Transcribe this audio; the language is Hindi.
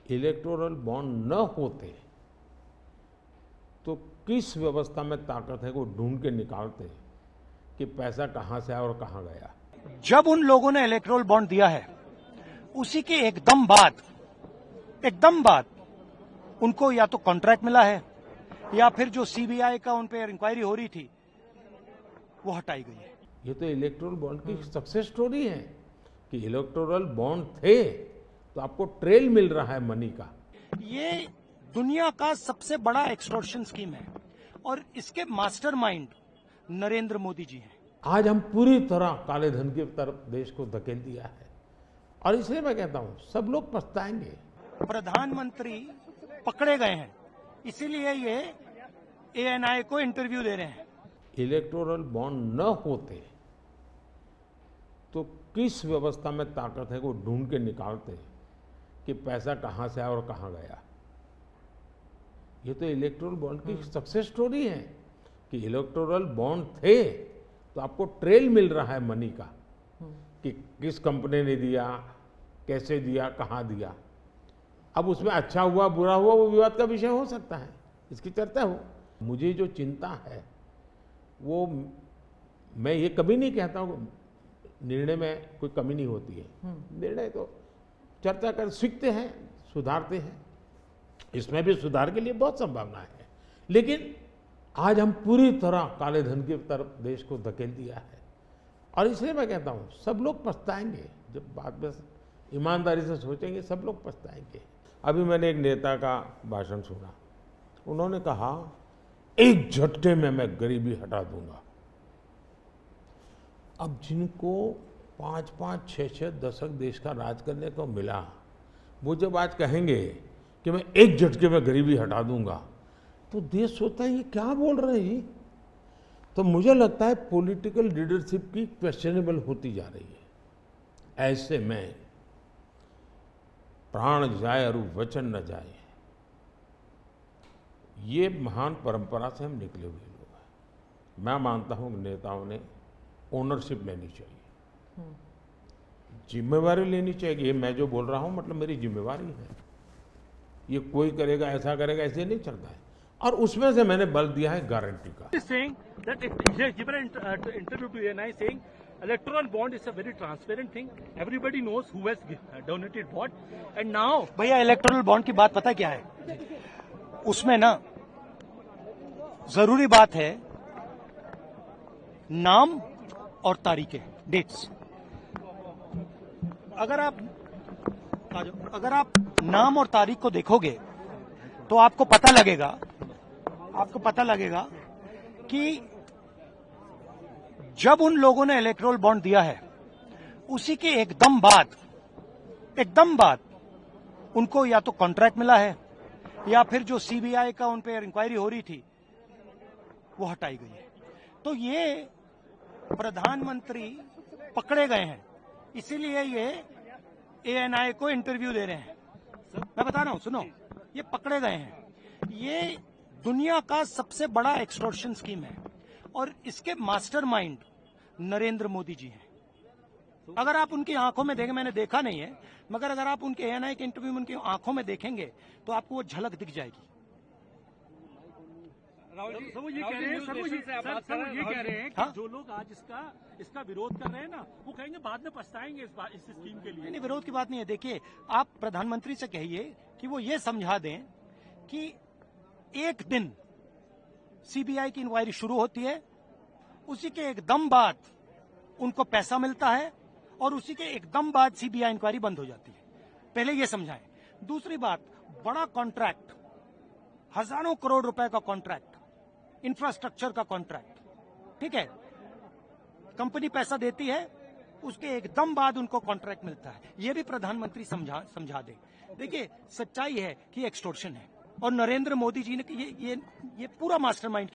इलेक्टोरल बॉन्ड न होते तो किस व्यवस्था में ताकत है वो ढूंढ के निकालते कि पैसा कहां से आया और कहां गया। जब उन लोगों ने इलेक्टोरल बॉन्ड दिया है उसी के एकदम बाद उनको या तो कॉन्ट्रैक्ट मिला है या फिर जो सीबीआई का उन पर इंक्वायरी हो रही थी वो हटाई गई है। ये तो इलेक्टोरल बॉन्ड की सक्सेस स्टोरी है कि इलेक्टोरल बॉन्ड थे तो आपको ट्रेल मिल रहा है मनी का। ये दुनिया का सबसे बड़ा एक्सटॉर्शन स्कीम है और इसके मास्टरमाइंड नरेंद्र मोदी जी हैं। आज हम पूरी तरह काले धन की तरफ देश को धकेल दिया है और इसलिए मैं कहता हूं सब लोग पछताएंगे। प्रधानमंत्री पकड़े गए हैं इसीलिए ये एएनआई को इंटरव्यू दे रहे हैं। इलेक्टोरल बॉन्ड न होते तो किस व्यवस्था में ताकत है वो ढूंढ के निकालते कि पैसा कहां से आया और कहां गया। ये तो इलेक्टोरल बॉन्ड की सक्सेस स्टोरी है कि इलेक्टोरल बॉन्ड थे तो आपको ट्रेल मिल रहा है मनी का कि किस कंपनी ने दिया, कैसे दिया, कहां दिया। अब उसमें अच्छा हुआ बुरा हुआ वो विवाद का विषय हो सकता है, इसकी चर्चा हो। मुझे जो चिंता है वो मैं ये कभी नहीं कहता हूं निर्णय में कोई कमी नहीं होती है। निर्णय तो चर्चा कर सीखते हैं, सुधारते हैं, इसमें भी सुधार के लिए बहुत संभावना है। लेकिन आज हम पूरी तरह काले धन की तरफ देश को धकेल दिया है और इसलिए मैं कहता हूं सब लोग पछताएंगे। जब बाद में ईमानदारी से सोचेंगे सब लोग पछताएंगे। अभी मैंने एक नेता का भाषण सुना, उन्होंने कहा एक झटके में मैं गरीबी हटा दूंगा। अब जिनको 5-5, 6-6 दशक देश का राज करने को मिला वो जब आज कहेंगे कि मैं एक झटके में गरीबी हटा दूंगा तो देश सोचता है ये क्या बोल रहे हैं। तो मुझे लगता है पॉलिटिकल लीडरशिप की क्वेश्चनेबल होती जा रही है। ऐसे में प्राण जाए और वचन न जाए, ये महान परंपरा से हम निकले हुए लोग हैं। मैं मानता हूं कि नेताओं ने ओनरशिप लेनी चाहिए, जिम्मेवारी लेनी चाहिए। ये मैं जो बोल रहा हूं मतलब मेरी जिम्मेवारी है, ये कोई करेगा ऐसा करेगा ऐसे नहीं चलता है। और उसमें से मैंने बल दिया है गारंटी का। Electoral bond is a very transparent thing. Everybody knows who has donated what. And now, भैया इलेक्टोरल बॉन्ड की बात पता क्या है, उसमें ना जरूरी बात है नाम और तारीखें, डेट्स। अगर आप नाम और तारीख को देखोगे तो आपको पता लगेगा कि जब उन लोगों ने इलेक्टोरल बॉन्ड दिया है उसी के एकदम बाद उनको या तो कॉन्ट्रैक्ट मिला है या फिर जो सीबीआई का उन पर इंक्वायरी हो रही थी वो हटाई गई है। तो ये प्रधानमंत्री पकड़े गए हैं इसीलिए ये एएनआई को इंटरव्यू दे रहे हैं। मैं बता रहा हूं, सुनो, ये पकड़े गए हैं। ये दुनिया का सबसे बड़ा एक्सटॉर्शन स्कीम है और इसके मास्टरमाइंड नरेंद्र मोदी जी हैं। अगर आप उनकी आंखों में देखें, मैंने देखा नहीं है, मगर अगर आप उनके एएनआई के इंटरव्यू में उनकी आंखों में देखेंगे तो आपको वो झलक दिख जाएगी। वो ये कह रहे हैं कि जो लोग आज इसका विरोध कर रहे हैं ना, वो कहेंगे बाद में पछताएंगे इस स्कीम के लिए। नहीं, विरोध की बात नहीं है। देखिए, आप प्रधानमंत्री से कहिए कि वो ये समझा दें कि एक दिन सीबीआई की इंक्वायरी शुरू होती है, उसी के एकदम बाद उनको पैसा मिलता है और उसी के एकदम बाद सीबीआई इंक्वायरी बंद हो जाती है। पहले ये समझाएं। दूसरी बात, बड़ा कॉन्ट्रैक्ट, हजारों करोड़ रुपए का कॉन्ट्रैक्ट, इंफ्रास्ट्रक्चर का कॉन्ट्रैक्ट, ठीक है, कंपनी पैसा देती है, उसके एकदम बाद उनको कॉन्ट्रैक्ट मिलता है। यह भी प्रधानमंत्री समझा दे। देखिए, सच्चाई है कि एक्सटॉर्शन है और नरेंद्र मोदी जी ने ये पूरा मास्टरमाइंड